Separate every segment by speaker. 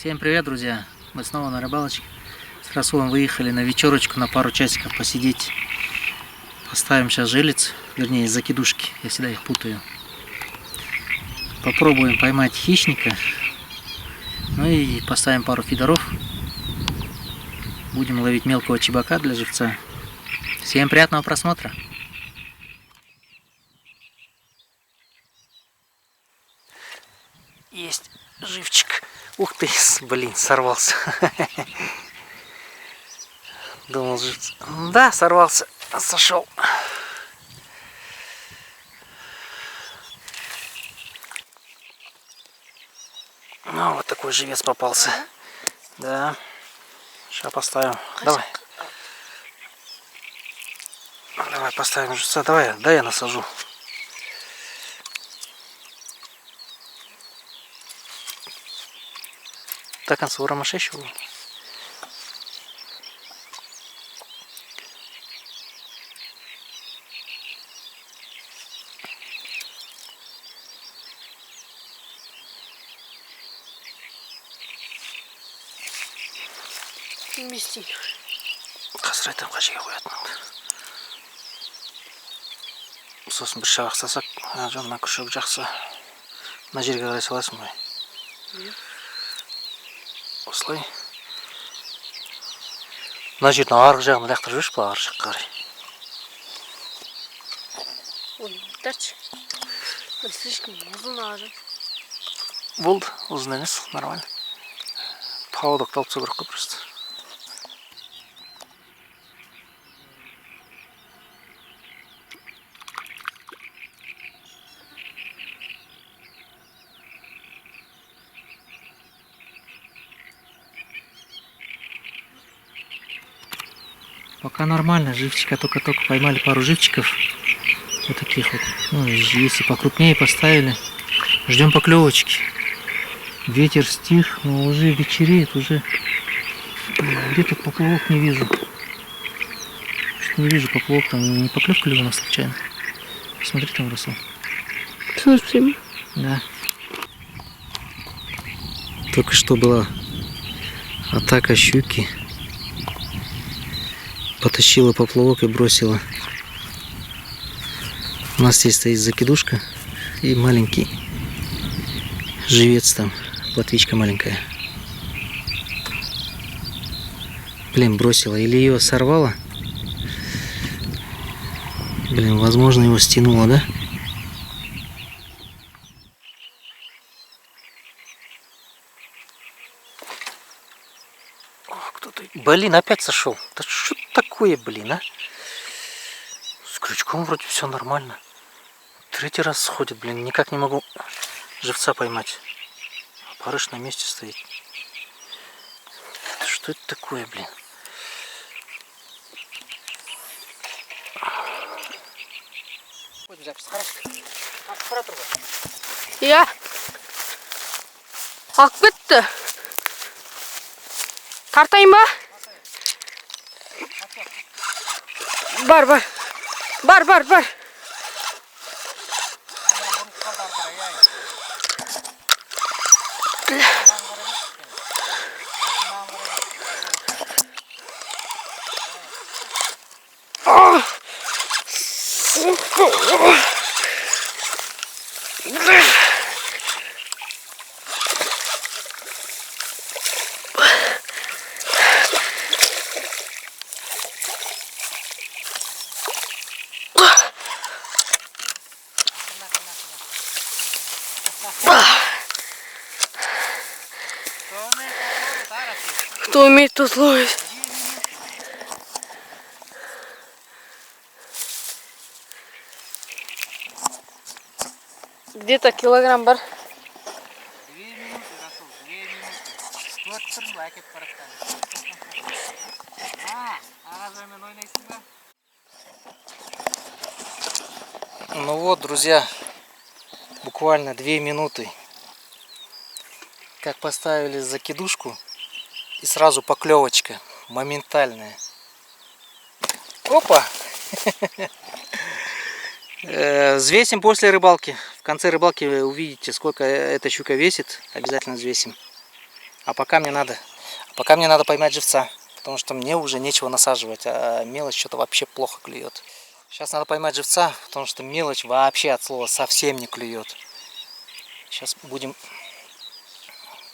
Speaker 1: Всем привет, друзья! Мы снова на рыбалочке. С Расулом выехали на вечерочку на пару часиков посидеть. Поставим сейчас жилец, вернее закидушки, я всегда их путаю. Попробуем поймать хищника. Ну и поставим пару фидеров. Будем ловить мелкого чебака для живца. Всем приятного просмотра! Есть живчик. Ух ты, блин, сорвался. Думал, живец. Да, сорвался, сошел. Ну, вот такой живец попался. Да. Сейчас поставим. Давай. Давай поставим живца. Давай, да я насажу. Так, он сурамашещу.
Speaker 2: Вместе.
Speaker 1: Қазір қажеге қоятын. Сосын бір шабақ сасақ, жанына күшік жақсы. Мына жерге қарай саласың ғой. Осылай. Мына жердің арғы жағын лақтырып жүрші па, арғы жаққа қарай.
Speaker 2: Ой, дальше. Слишком узын.
Speaker 1: Болды, ұзын емес, нормально. Поводок талып түсу керек қой просто. Пока нормально, живчика только-только поймали пару живчиков. Вот таких вот. Ну, если покрупнее поставили. Ждем поклевочки. Ветер стих, но уже вечереет, уже где-то поплавок не вижу. Что-то не вижу поплавок, там не поклевка ли у нас случайно? Смотри там, Расул.
Speaker 2: Слушай.
Speaker 1: Да. Только что была атака щуки. Потащила поплавок и бросила. У нас здесь стоит закидушка и маленький живец там, плотвичка маленькая. Блин, бросила. Или ее сорвала. Блин, возможно, его стянуло, да? Кто-то... Блин, опять сошел. Да что такое, блин, а? С крючком вроде все нормально. Третий раз сходит, блин, никак не могу живца поймать. Барыш на месте стоит. Что это такое, блин?
Speaker 2: Я. Ақ кетті. Тартайын ба? Бар. Кто умеет, тот ловит. Где-то килограмм бар.
Speaker 1: 2 минуты, Расул, 2 минуты. Ну вот, друзья, буквально 2 минуты. Как поставили закидушку, и сразу поклевочка моментальная. Опа! Взвесим после рыбалки. В конце рыбалки вы увидите, сколько эта щука весит. Обязательно взвесим. Пока мне надо поймать живца. Потому что мне уже нечего насаживать, а мелочь что-то вообще плохо клюет. Сейчас надо поймать живца, потому что мелочь вообще от слова совсем не клюет. Сейчас будем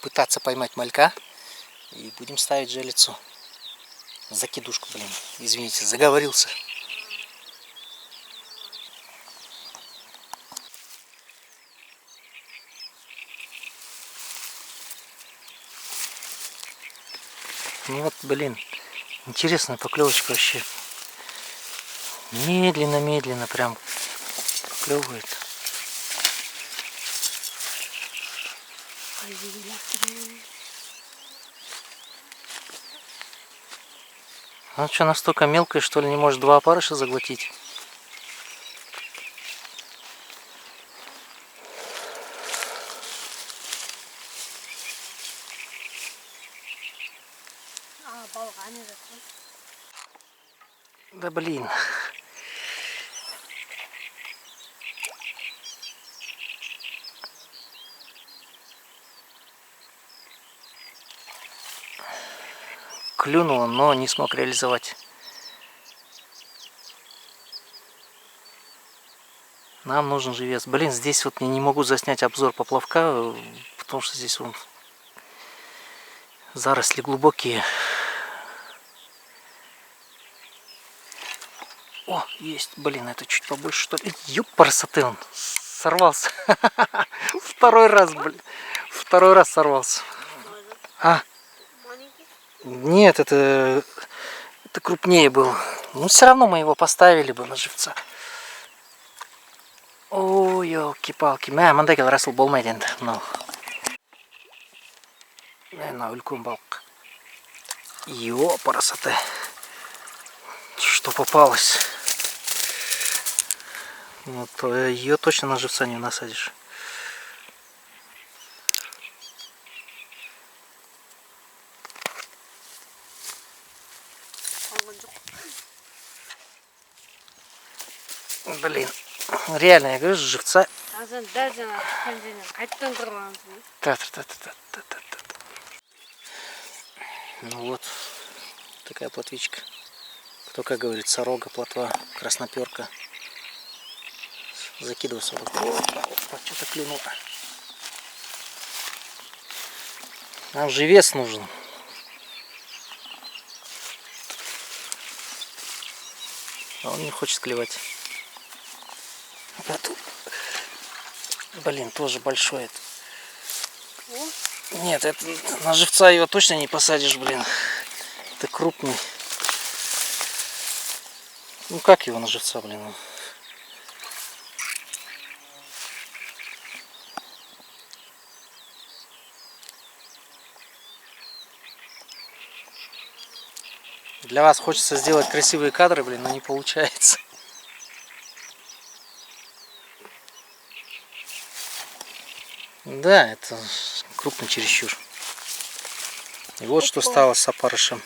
Speaker 1: пытаться поймать малька и будем ставить желицу. Закидушку, блин. Извините, заговорился. Ну вот, блин, интересная поклевочка вообще. Медленно прям поклевывает. Ну что, настолько мелкая, что ли, не может 2 опарыша заглотить? Да блин. Клюнуло, но не смог реализовать. Нам нужен живец. Блин, здесь вот я не могу заснять обзор поплавка, потому что здесь вон заросли глубокие. О, есть. Блин, это чуть побольше, что ли. Ёпарасоты, он сорвался. Второй раз, блин. Второй раз сорвался. Нет, это крупнее был. Ну, все равно мы его поставили бы на живца. О, елки-палки. Мындай расыл болмайды енді. Мына үлкен балық. Ёпарасоты. Что попалось? Вот, ее точно на живца не насадишь. Блин, реально, я говорю, живца. Ну вот, такая плотвичка. Кто как говорит, сорога, плотва, красноперка. Закидываю сорок. Опа, что-то клюнуло. Нам живец нужен. А он не хочет клевать. Вот. Блин, тоже большой это. Нет, это на живца его точно не посадишь, блин. Это крупный. Ну как его на живца, блин? Для вас хочется сделать красивые кадры, блин, но не получается. Да, это крупно чересчур. И вот что стало с опарышем.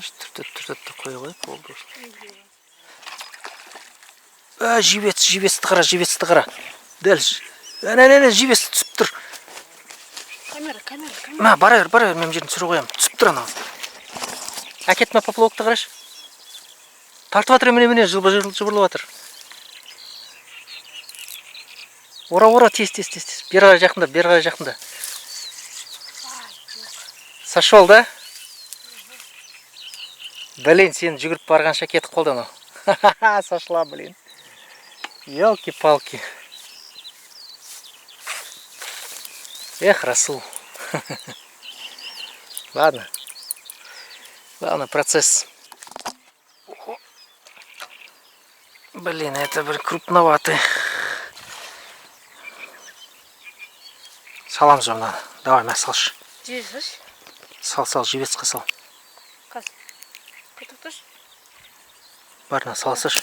Speaker 1: Что это такое, лайк образ? Живец тығыра. Дәл. Живец түсіп тұр.
Speaker 2: Камера.
Speaker 1: Бара бер, мен жерін түсіре қоямын. Түсіп тұр анау. Әкетме поплавокты қарашы. Тартып жатыр, міне жыбырлап жатыр. Ора, тез. Бері қарай жақында. Сошел, да? Блин, сен жүгіріп барғанша кетіп қалды анау. Сошла, блин. Елки-палки. Эх, Расул. Ладно. Главное, процесс. Блин, это крупноватый. Салам же надо. Давай, мә салшы. Сал, живецқа сал. Барна, салсыш.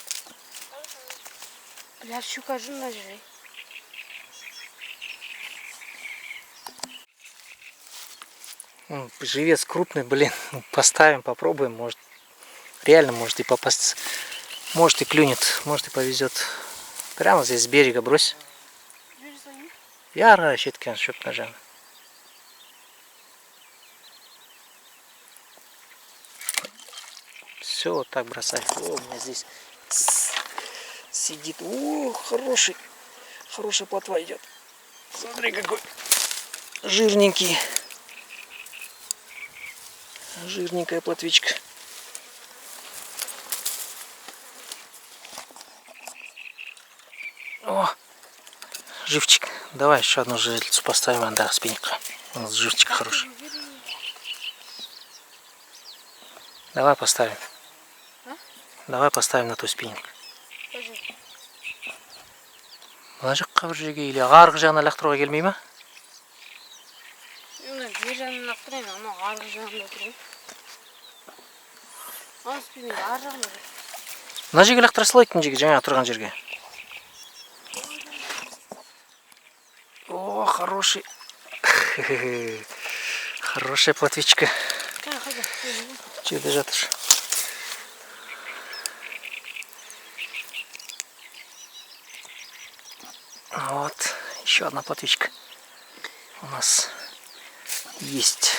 Speaker 2: Бля, щука же нажрей.
Speaker 1: Живец крупный, блин. Поставим, попробуем. Может, реально может и попасть Может и клюнет, может и повезет. Прямо здесь с берега брось. Ярко щеткен шөп нажан. Все, вот так бросай. О, у меня здесь сидит. О, хорошая плотва идет. Смотри, какой жирненький. Жирненькая плотвичка. О, живчик. Давай еще одну жерлицу поставим, да, спинника. У нас живчик хороший. Давай поставим. Давай поставим на ту спиннинг. Мына жаққа бір жерге или арғы жағына лақтыруға келмей ма?
Speaker 2: Бер жағынан лақтырайын, анау арғы жағында тұрайын. Ана спиннинг ар жағында тұр.
Speaker 1: Мына жерге лақтыра салайық, мына жерге, жаңа тұрған жерге. О, хороший. Хорошая плотвичка. Жерде жатыр. Вот, еще одна плотвичка у нас есть.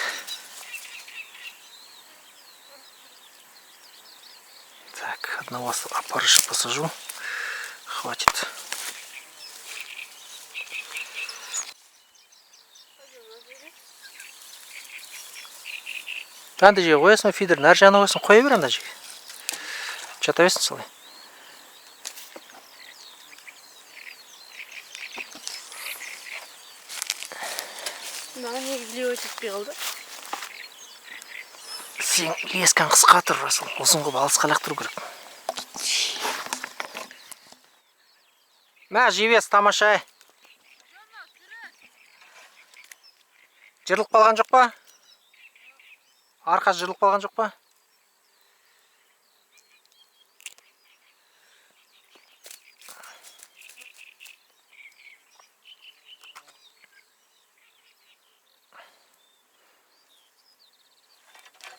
Speaker 1: Так, одного опарыша посажу. Хватит. Анда жерге қоясың, фидер, нар жағына қоясың, қоя бер анда жерге. Жата берсін солай.
Speaker 2: Маған неге білеу өтеппей қалды?
Speaker 1: Сен лескан қысқа тұр, Расыл. Ұзын қылып алысқа лақтыру керек. Мә, живес, тамаша. Жырылып қалған жоқ па? Арқа жырылып қалған жоқ па?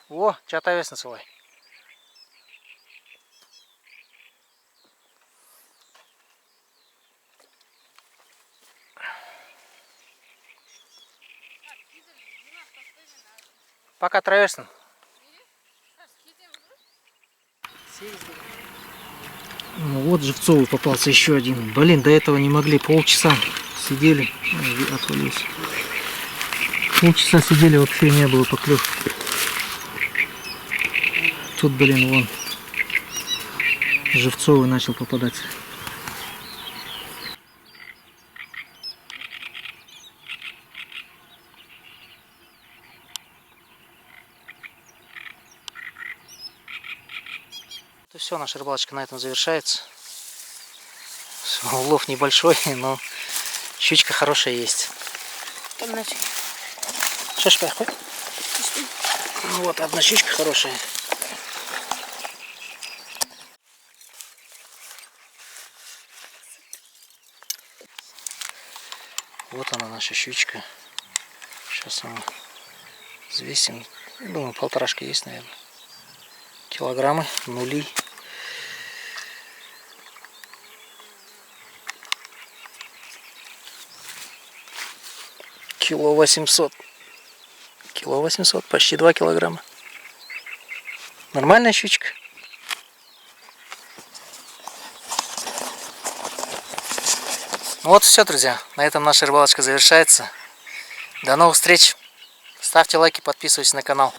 Speaker 1: О, жата берсін солай. Пока тұра берсін. Ну вот живцовый попался еще один. Блин, до этого не могли. Полчаса сидели. Отвалился. Полчаса сидели, вообще не было поклевки. Тут, блин, вон живцовый начал попадать. То все, наша рыбалочка на этом завершается. Улов небольшой, но щучка хорошая есть. Шашпай, хоть. Ну вот, одна щучка хорошая. Вот она, наша щучка. Сейчас мы взвесим. Я думаю, полторашка есть, наверное. Килограммы, нули. Кило 800. Кило 800, почти 2 килограмма. Нормальная щучка. Ну вот и все, друзья. На этом наша рыбалочка завершается. До новых встреч. Ставьте лайки, подписывайтесь на канал.